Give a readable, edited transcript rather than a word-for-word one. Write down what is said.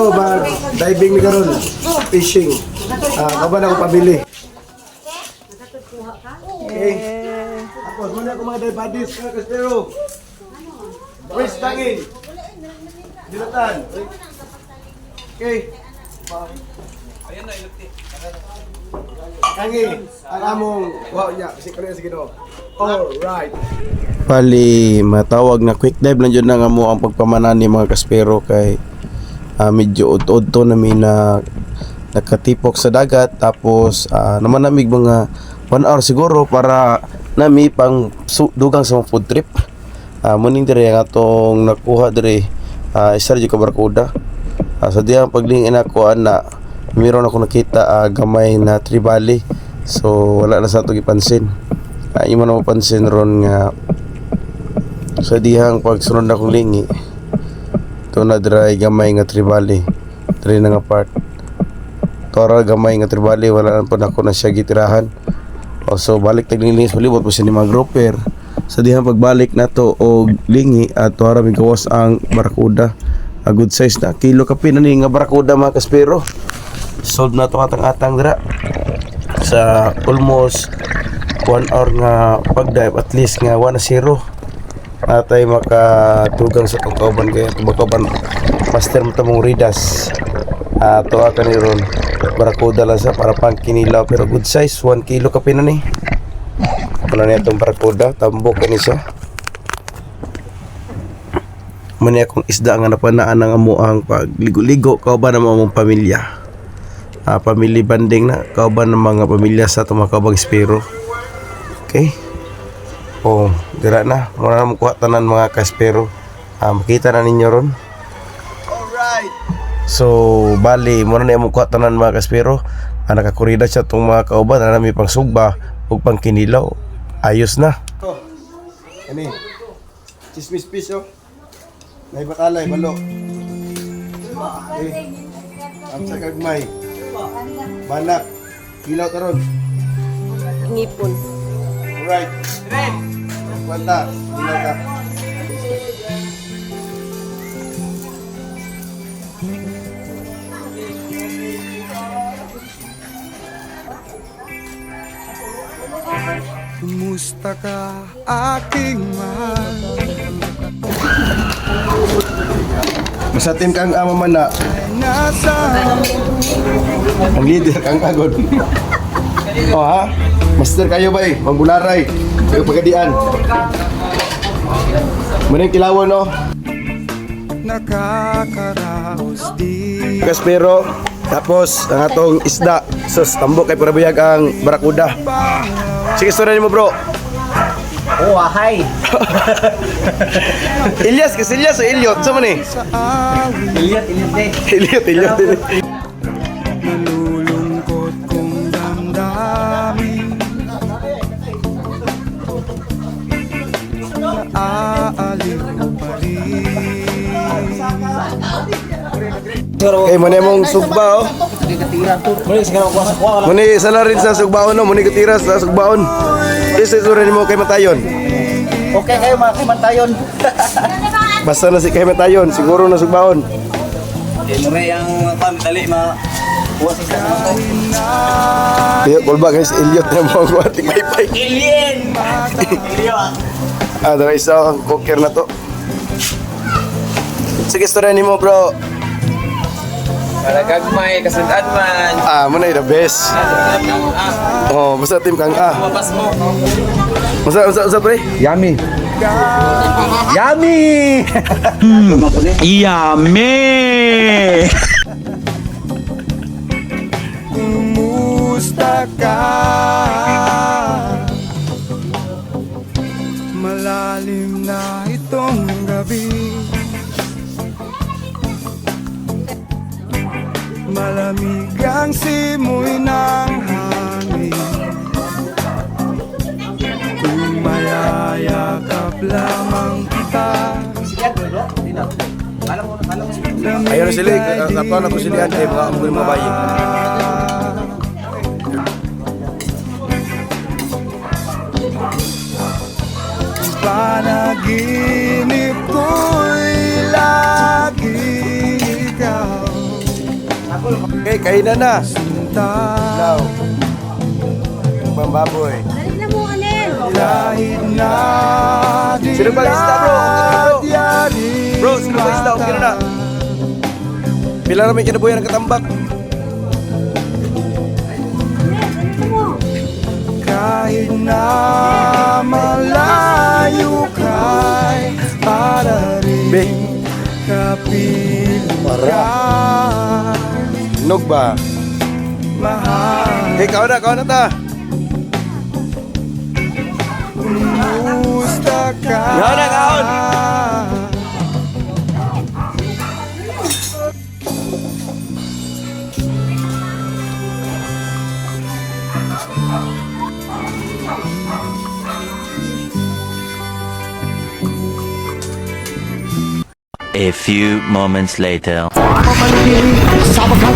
Ba, diving ni karon, fishing. Kaban ako pabili. Okay. Tapos muna ako mga dive buddies, mga kastero. Chris, tangin. Dilatan. Okay. Ayan na, ilukti. Tangin. Ang among, wow niya, kasi kanya sige no. Alright. Pali, matawag na quick dive lang dyan na nga mo ang pagpamanan ni mga kaspero kay medyo ud-ud to namin na nakatipok sa dagat tapos naman namig mga 1 hour siguro para nami pang dugang sa food trip. Muning dire ang atong nakuha dire isa ra ka barkuda. Sa diyang paglingin ako ana meron ako nakita gamay na tribali. So wala na sa ato gipansin. Imo na mapansin ron nga sa dihang pagsunod na kong lingi ito na dry gamay nga tribali dry na nga part tora gamay nga tribali wala na po na ako na siya gitirahan so balik taglingling sulibot po siya ni mga grouper sa dihang pagbalik na to o lingi at tora may gawas ang barakuda a good size na kilo kapin na ni nga barakuda mga kaspero sold na to atang-atang dira sa almost 1 hour nga pagdive at least nga 1-0 natay makatugang sa pagkauban kaya tumakaban master mo tamong ridas tuwa ka ni ron barakuda lang sa para pang kinilaw pero good size 1 kilo kapin na ni wala na itong barakuda tambok ka ni siya mani akong isda nga napanaan ng amuang pagligo-ligo kauban ng mga pamilya family banding na kauban ng mga pamilya sa tumakabang espero okay dira na muna na makuha tanan mga kaspero makita na ninyo ron alright so bali muna na makuha tanan mga kaspero nakakurida siya itong mga kauban na namin pang sugba o pang kinilaw ayos na ini chismis piso may batalay balo ang sagagmay banak kilaw taron ngipon alright kwenta kilaw ka Kumusta ka aking mahal? Basta team kang ama man na Nasa ang leader kang agod ha master kayo ba magbularay kayo pagadian maning kilawon no nakakaraos di kaspero tapos ang atong isda sus tambok kay parabayag ang barakuda sige story mo bro Hi. Ilyas kasi Ilyas o Ilyot sa man eh Ilyot Ilyot nalulungkot kong damdamin Naaaliw pa rin kay muna mong sugba muni sana rin sa sugbaon no muni katira sa sugbaon isa story mo kay matayon Okay kayo mga kimantayon. basta na si kay matayon siguro na sugbaon Mure ang pamidali kuwasin sa mga kaya kulba kay si Ilyot na mo ang ating paypay alien. dara isa ang cooker na to sige story mo bro Malagagmay, kasundan man. muna the best basta team kang Mapas mo. Usa pre Yummy. Yummy! Yummy! Kumusta ka? Malalim na itong gabi Malamig ang simoy ng hangin Kung mayayakap lamang kita ayaw na sila kapag na po sila mga bayi Panaginip ko'y lagi ikaw Okay, kainan na. Sinta Now, ibang baboy. Dali na mo, Anel. Lahit na Sino ba isda, bro? diladyari Bro, sino ba isda? Okay na na. Pila namin kinabuyan ng katambak. Kahit na malayo ka'y para Be. rin kapiling ka Nog ba? mahal. Okay, kaon na ta. Kumusta ka? Kaon na, kaon. A few moments later. Sabak